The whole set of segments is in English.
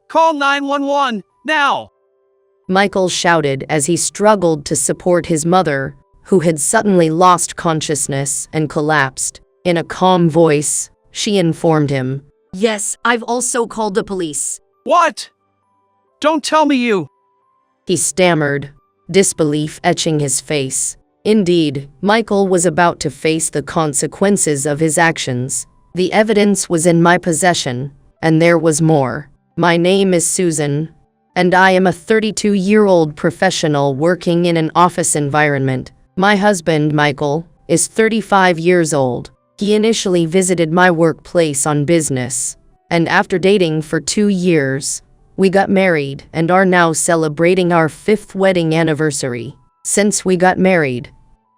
Call 911, now! Michael shouted as he struggled to support his mother, who had suddenly lost consciousness and collapsed. In a calm voice, she informed him, Yes, I've also called the police. What? Don't tell me you... He stammered, disbelief etching his face. Indeed, Michael was about to face the consequences of his actions. The evidence was in my possession, and there was more. My name is Susan, and I am a 32-year-old professional working in an office environment. My husband, Michael, is 35 years old. He initially visited my workplace on business, and after dating for 2 years, we got married and are now celebrating our 5th wedding anniversary. Since we got married,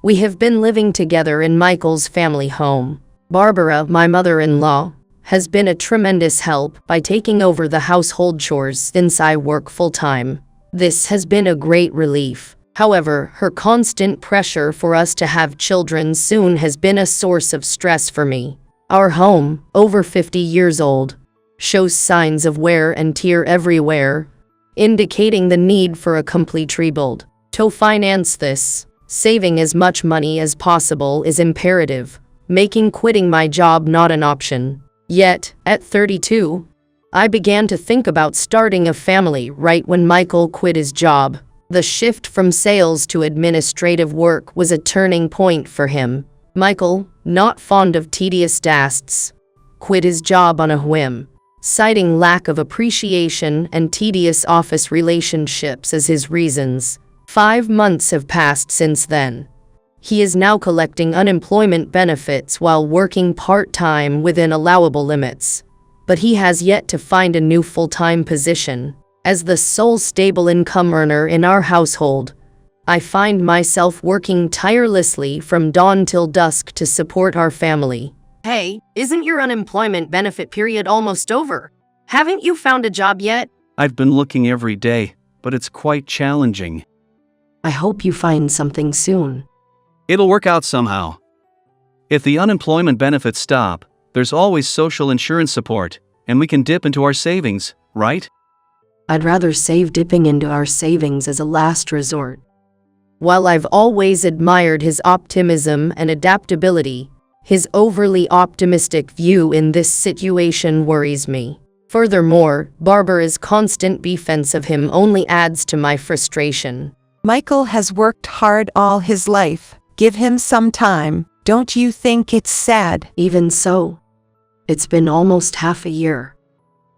we have been living together in Michael's family home. Barbara, my mother-in-law, has been a tremendous help by taking over the household chores since I work full-time. This has been a great relief. However, her constant pressure for us to have children soon has been a source of stress for me. Our home, over 50 years old, shows signs of wear and tear everywhere, indicating the need for a complete rebuild. To finance this, saving as much money as possible is imperative, making quitting my job not an option. Yet, at 32, I began to think about starting a family right when Michael quit his job. The shift from sales to administrative work was a turning point for him. Michael, not fond of tedious tasks, quit his job on a whim, citing lack of appreciation and tedious office relationships as his reasons. 5 months have passed since then. He is now collecting unemployment benefits while working part-time within allowable limits. But he has yet to find a new full-time position. As the sole stable income earner in our household, I find myself working tirelessly from dawn till dusk to support our family. Hey, isn't your unemployment benefit period almost over? Haven't you found a job yet? I've been looking every day, but it's quite challenging. I hope you find something soon. It'll work out somehow. If the unemployment benefits stop, there's always social insurance support, and we can dip into our savings, right? I'd rather save dipping into our savings as a last resort. While I've always admired his optimism and adaptability, his overly optimistic view in this situation worries me. Furthermore, Barbara's constant defense of him only adds to my frustration. Michael has worked hard all his life. Give him some time. Don't you think it's sad? Even so, it's been almost half a year.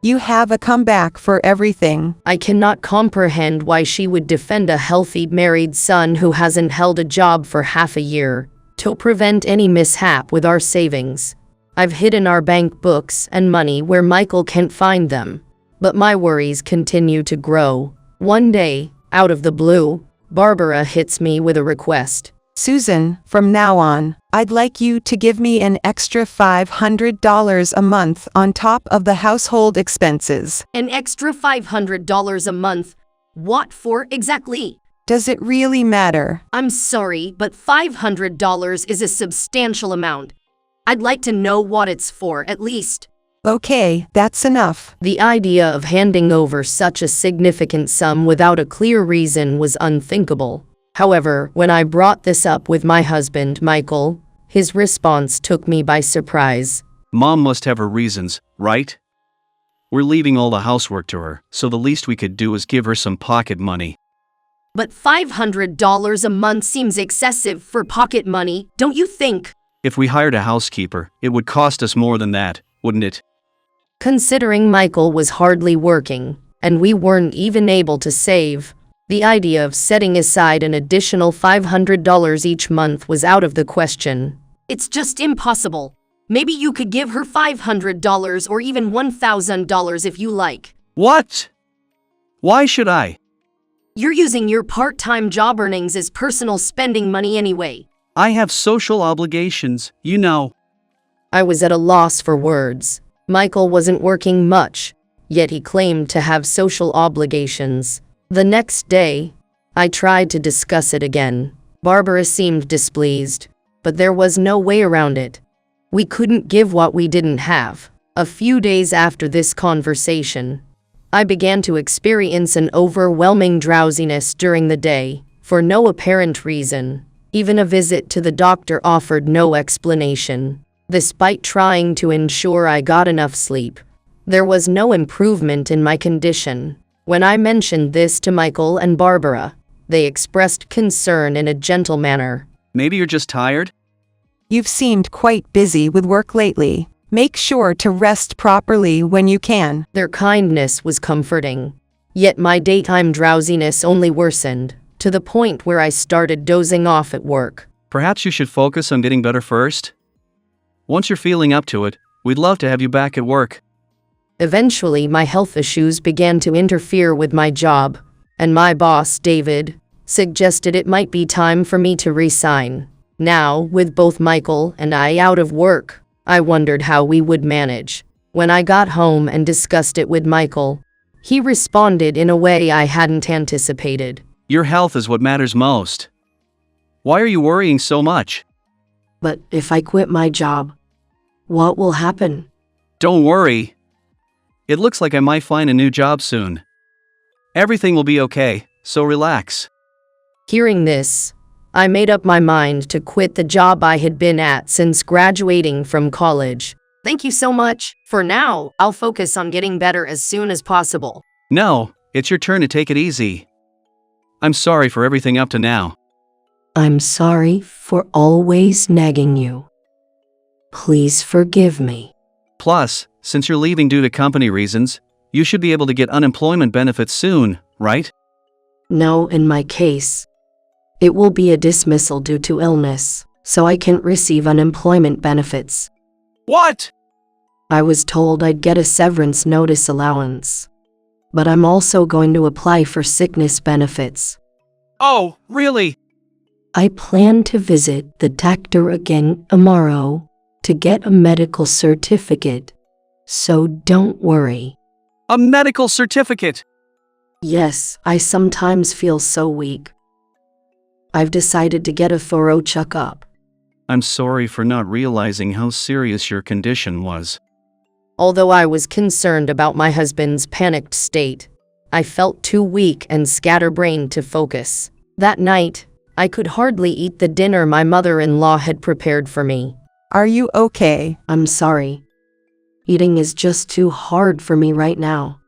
You have a comeback for everything. I cannot comprehend why she would defend a healthy married son who hasn't held a job for half a year to prevent any mishap with our savings. I've hidden our bank books and money where Michael can't find them, but my worries continue to grow. One day, out of the blue, Barbara hits me with a request. Susan, from now on, I'd like you to give me an extra $500 a month on top of the household expenses. An extra $500 a month? What for exactly? Does it really matter? I'm sorry, but $500 is a substantial amount. I'd like to know what it's for, at least. Okay, that's enough. The idea of handing over such a significant sum without a clear reason was unthinkable. However, when I brought this up with my husband, Michael, his response took me by surprise. Mom must have her reasons, right? We're leaving all the housework to her, so the least we could do is give her some pocket money. But $500 a month seems excessive for pocket money, don't you think? If we hired a housekeeper, it would cost us more than that, wouldn't it? Considering Michael was hardly working, and we weren't even able to save, the idea of setting aside an additional $500 each month was out of the question. It's just impossible. Maybe you could give her $500 or even $1,000 if you like. What? Why should I? You're using your part-time job earnings as personal spending money anyway. I have social obligations, you know. I was at a loss for words. Michael wasn't working much, yet he claimed to have social obligations. The next day, I tried to discuss it again. Barbara seemed displeased, but there was no way around it. We couldn't give what we didn't have. A few days after this conversation, I began to experience an overwhelming drowsiness during the day, for no apparent reason. Even a visit to the doctor offered no explanation. Despite trying to ensure I got enough sleep, there was no improvement in my condition. When I mentioned this to Michael and Barbara, they expressed concern in a gentle manner. Maybe you're just tired? You've seemed quite busy with work lately. Make sure to rest properly when you can. Their kindness was comforting. Yet my daytime drowsiness only worsened, to the point where I started dozing off at work. Perhaps you should focus on getting better first? Once you're feeling up to it, we'd love to have you back at work. Eventually, my health issues began to interfere with my job, and my boss, David, suggested it might be time for me to resign. Now, with both Michael and I out of work, I wondered how we would manage. When I got home and discussed it with Michael, he responded in a way I hadn't anticipated. Your health is what matters most. Why are you worrying so much? But if I quit my job, what will happen? Don't worry. It looks like I might find a new job soon. Everything will be okay, so relax. Hearing this, I made up my mind to quit the job I had been at since graduating from college. Thank you so much. For now, I'll focus on getting better as soon as possible. No, it's your turn to take it easy. I'm sorry for everything up to now. I'm sorry for always nagging you. Please forgive me. Plus, since you're leaving due to company reasons, you should be able to get unemployment benefits soon, right? No, in my case, it will be a dismissal due to illness, so I can't receive unemployment benefits. What? I was told I'd get a severance notice allowance, but I'm also going to apply for sickness benefits. Oh, really? I plan to visit the doctor again tomorrow to get a medical certificate, so don't worry. A medical certificate? Yes, I sometimes feel so weak. I've decided to get a thorough checkup. I'm sorry for not realizing how serious your condition was. Although I was concerned about my husband's panicked state, I felt too weak and scatterbrained to focus. That night, I could hardly eat the dinner my mother-in-law had prepared for me. Are you okay? I'm sorry. Eating is just too hard for me right now.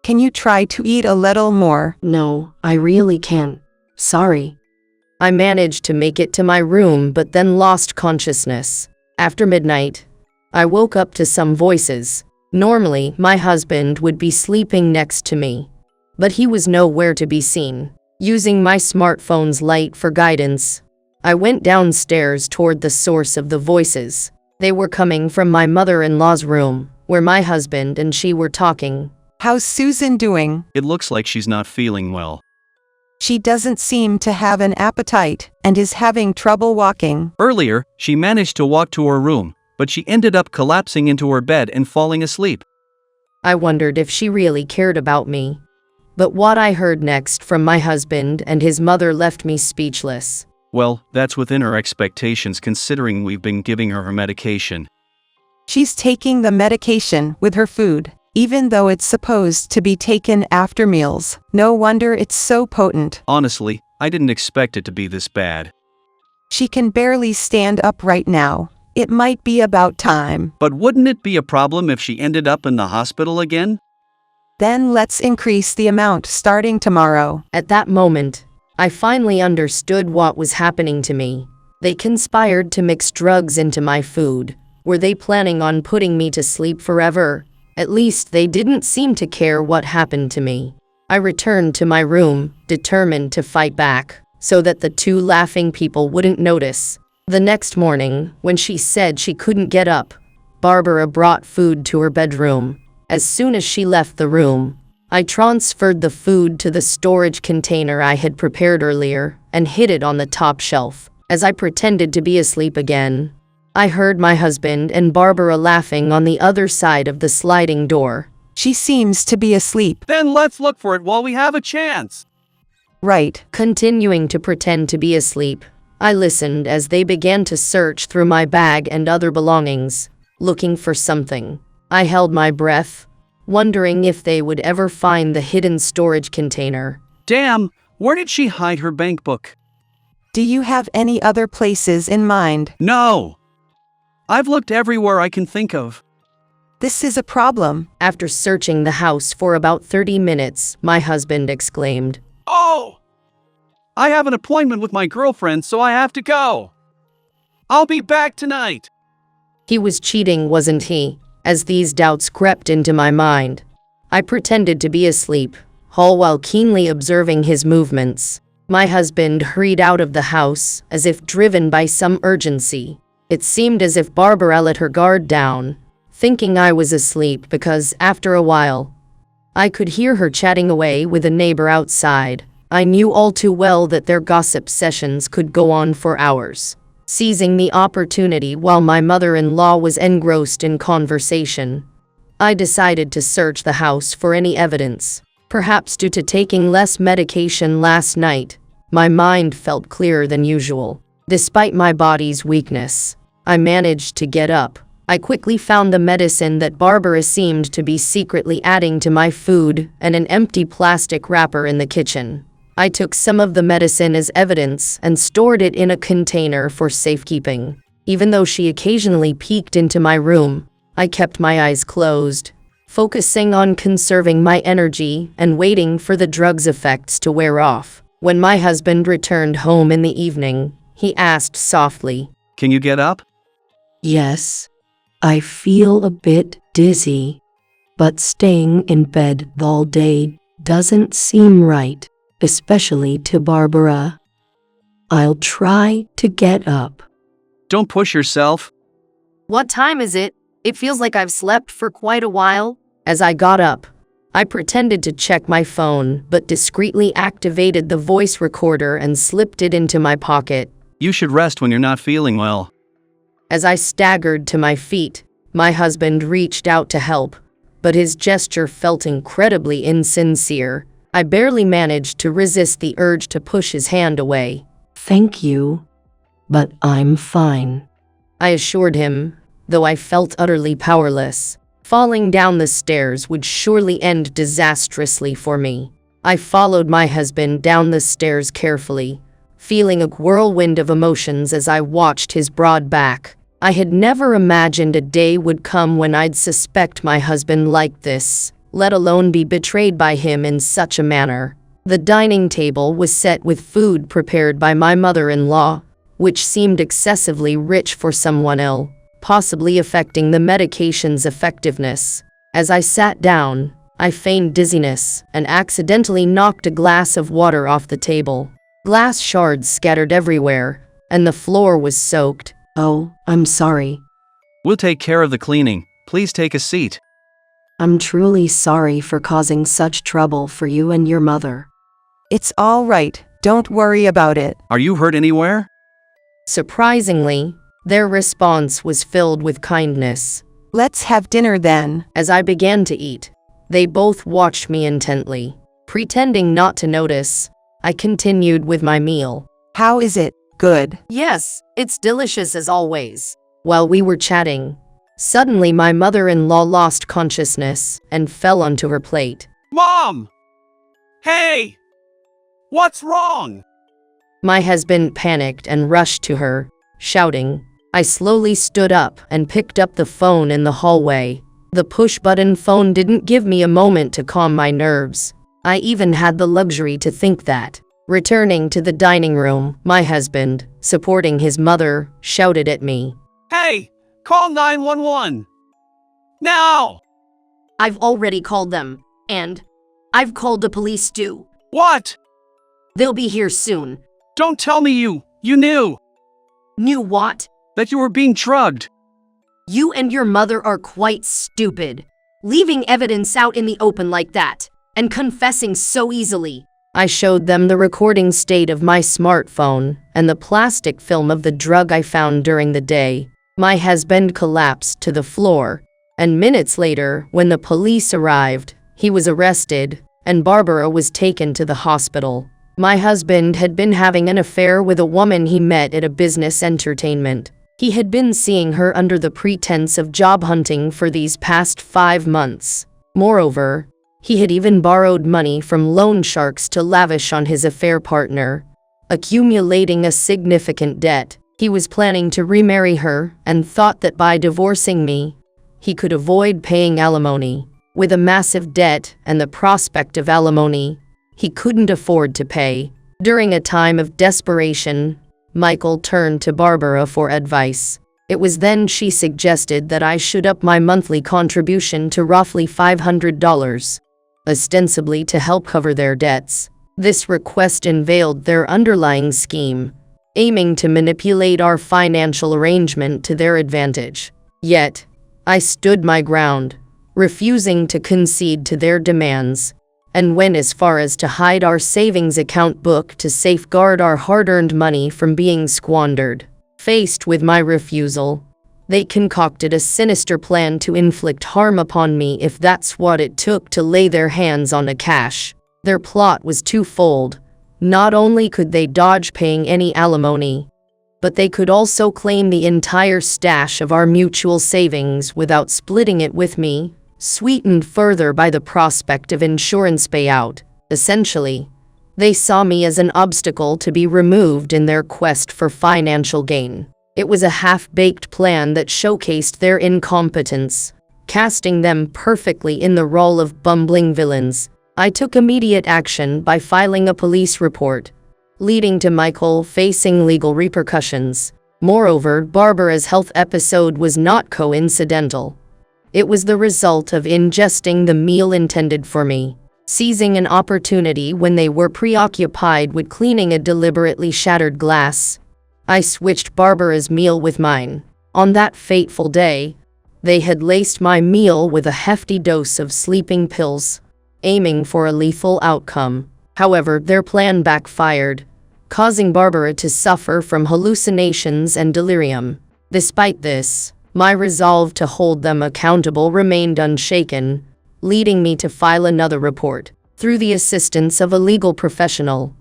Can you try to eat a little more? No, I really can't. Sorry. I managed to make it to my room but then lost consciousness. After midnight, I woke up to some voices. Normally, my husband would be sleeping next to me, but he was nowhere to be seen. Using my smartphone's light for guidance, I went downstairs toward the source of the voices. They were coming from my mother-in-law's room, where my husband and she were talking. How's Susan doing? It looks like she's not feeling well. She doesn't seem to have an appetite and is having trouble walking. Earlier, she managed to walk to her room, but she ended up collapsing into her bed and falling asleep. I wondered if she really cared about me. But what I heard next from my husband and his mother left me speechless. Well, that's within her expectations considering we've been giving her medication. She's taking the medication with her food, even though it's supposed to be taken after meals. No wonder it's so potent. Honestly, I didn't expect it to be this bad. She can barely stand up right now. It might be about time. But wouldn't it be a problem if she ended up in the hospital again? Then let's increase the amount starting tomorrow. At that moment, I finally understood what was happening to me. They conspired to mix drugs into my food. Were they planning on putting me to sleep forever? At least they didn't seem to care what happened to me. I returned to my room, determined to fight back, so that the two laughing people wouldn't notice. The next morning, when she said she couldn't get up, Barbara brought food to her bedroom. As soon as she left the room, I transferred the food to the storage container I had prepared earlier and hid it on the top shelf. As I pretended to be asleep again, I heard my husband and Barbara laughing on the other side of the sliding door. She seems to be asleep. Then let's look for it while we have a chance. Right. Continuing to pretend to be asleep, I listened as they began to search through my bag and other belongings, looking for something. I held my breath, wondering if they would ever find the hidden storage container. Damn, where did she hide her bank book? Do you have any other places in mind? No! I've looked everywhere I can think of. This is a problem. After searching the house for about 30 minutes, my husband exclaimed, Oh! I have an appointment with my girlfriend, so I have to go. I'll be back tonight. He was cheating, wasn't he? As these doubts crept into my mind, I pretended to be asleep, all while keenly observing his movements. My husband hurried out of the house, as if driven by some urgency. It seemed as if Barbara let her guard down, thinking I was asleep because, after a while, I could hear her chatting away with a neighbor outside. I knew all too well that their gossip sessions could go on for hours. Seizing the opportunity while my mother-in-law was engrossed in conversation, I decided to search the house for any evidence. Perhaps due to taking less medication last night, my mind felt clearer than usual. Despite my body's weakness, I managed to get up. I quickly found the medicine that Barbara seemed to be secretly adding to my food and an empty plastic wrapper in the kitchen. I took some of the medicine as evidence and stored it in a container for safekeeping. Even though she occasionally peeked into my room, I kept my eyes closed, focusing on conserving my energy and waiting for the drug's effects to wear off. When my husband returned home in the evening, he asked softly, Can you get up? Yes, I feel a bit dizzy, but staying in bed all day doesn't seem right, especially to Barbara. I'll try to get up. Don't push yourself. What time is it? It feels like I've slept for quite a while. As I got up, I pretended to check my phone, but discreetly activated the voice recorder and slipped it into my pocket. You should rest when you're not feeling well. As I staggered to my feet, my husband reached out to help, but his gesture felt incredibly insincere. I barely managed to resist the urge to push his hand away. Thank you, but I'm fine. I assured him, though I felt utterly powerless. Falling down the stairs would surely end disastrously for me. I followed my husband down the stairs carefully, feeling a whirlwind of emotions as I watched his broad back. I had never imagined a day would come when I'd suspect my husband like this, let alone be betrayed by him in such a manner. The dining table was set with food prepared by my mother-in-law, which seemed excessively rich for someone ill, possibly affecting the medication's effectiveness. As I sat down, I feigned dizziness and accidentally knocked a glass of water off the table. Glass shards scattered everywhere, and the floor was soaked. Oh, I'm sorry. We'll take care of the cleaning. Please take a seat. I'm truly sorry for causing such trouble for you and your mother. It's all right. Don't worry about it. Are you hurt anywhere? Surprisingly, their response was filled with kindness. Let's have dinner then. As I began to eat, they both watched me intently. Pretending not to notice, I continued with my meal. How is it? Good. Yes, it's delicious as always. While we were chatting, suddenly my mother-in-law lost consciousness and fell onto her plate. Mom! Hey! What's wrong? My husband panicked and rushed to her, shouting. I slowly stood up and picked up the phone in the hallway. The push-button phone didn't give me a moment to calm my nerves. I even had the luxury to think that. Returning to the dining room, my husband, supporting his mother, shouted at me. Hey! Call 911! Now! I've already called them, and I've called the police too. What? They'll be here soon. Don't tell me you knew Knew what? that you were being drugged. You and your mother are quite stupid, leaving evidence out in the open like that, and confessing so easily. I showed them the recording state of my smartphone and the plastic film of the drug I found during the day. My husband collapsed to the floor, and minutes later, when the police arrived, he was arrested, and Barbara was taken to the hospital. My husband had been having an affair with a woman he met at a business entertainment. He had been seeing her under the pretense of job hunting for these past 5 months. Moreover, he had even borrowed money from loan sharks to lavish on his affair partner, accumulating a significant debt. He was planning to remarry her and thought that by divorcing me, he could avoid paying alimony. With a massive debt and the prospect of alimony he couldn't afford to pay. During a time of desperation, Michael turned to Barbara for advice. It was then she suggested that I should up my monthly contribution to roughly $500, ostensibly to help cover their debts. This request unveiled their underlying scheme, aiming to manipulate our financial arrangement to their advantage. Yet, I stood my ground, refusing to concede to their demands, and went as far as to hide our savings account book to safeguard our hard-earned money from being squandered. Faced with my refusal, they concocted a sinister plan to inflict harm upon me if that's what it took to lay their hands on the cash. Their plot was twofold. Not only could they dodge paying any alimony, but they could also claim the entire stash of our mutual savings without splitting it with me, sweetened further by the prospect of insurance payout. Essentially, they saw me as an obstacle to be removed in their quest for financial gain. It was a half-baked plan that showcased their incompetence, casting them perfectly in the role of bumbling villains. I took immediate action by filing a police report, leading to Michael facing legal repercussions. Moreover, Barbara's health episode was not coincidental. It was the result of ingesting the meal intended for me. Seizing an opportunity when they were preoccupied with cleaning a deliberately shattered glass, I switched Barbara's meal with mine. On that fateful day, they had laced my meal with a hefty dose of sleeping pills, aiming for a lethal outcome. However, their plan backfired, causing Barbara to suffer from hallucinations and delirium. Despite this, my resolve to hold them accountable remained unshaken, leading me to file another report. Through the assistance of a legal professional,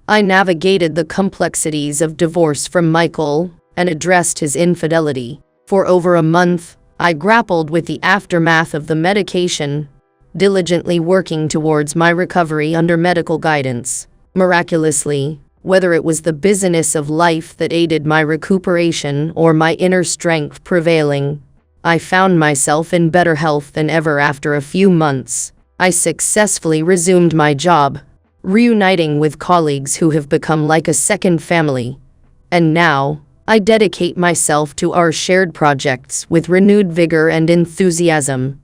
I navigated the complexities of divorce from Michael and addressed his infidelity. For over a month, I grappled with the aftermath of the medication, diligently working towards my recovery under medical guidance. Miraculously, whether it was the business of life that aided my recuperation or my inner strength prevailing, I found myself in better health than ever. After a few months, I successfully resumed my job, reuniting with colleagues who have become like a second family. And now, I dedicate myself to our shared projects with renewed vigor and enthusiasm.